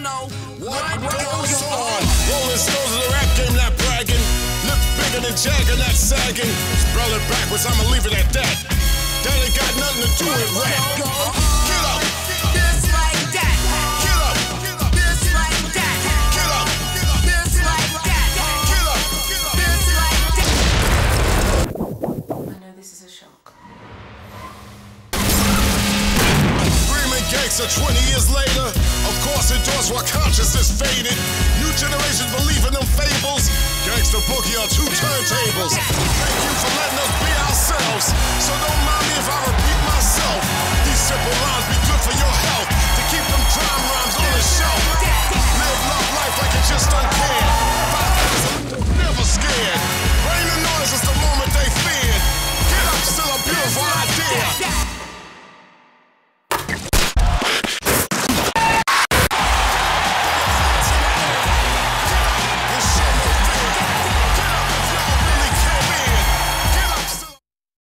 know what goes on. Rolling Stones in the rap game, not bragging. Lips bigger than Jagger, not sagging. Spell it backwards, I'ma leave it at that. That ain't got nothing to do with rap. Get up. Just like that. Get up. Just like that. Get up. Just like that. Get up. Just like that. I know this is a shock. Screaming gangster 20 years later. Of course endorsed while consciousness faded. New generations believe in them fables. Gangsta Boogie on 2 turntables. Thank you for letting us be ourselves.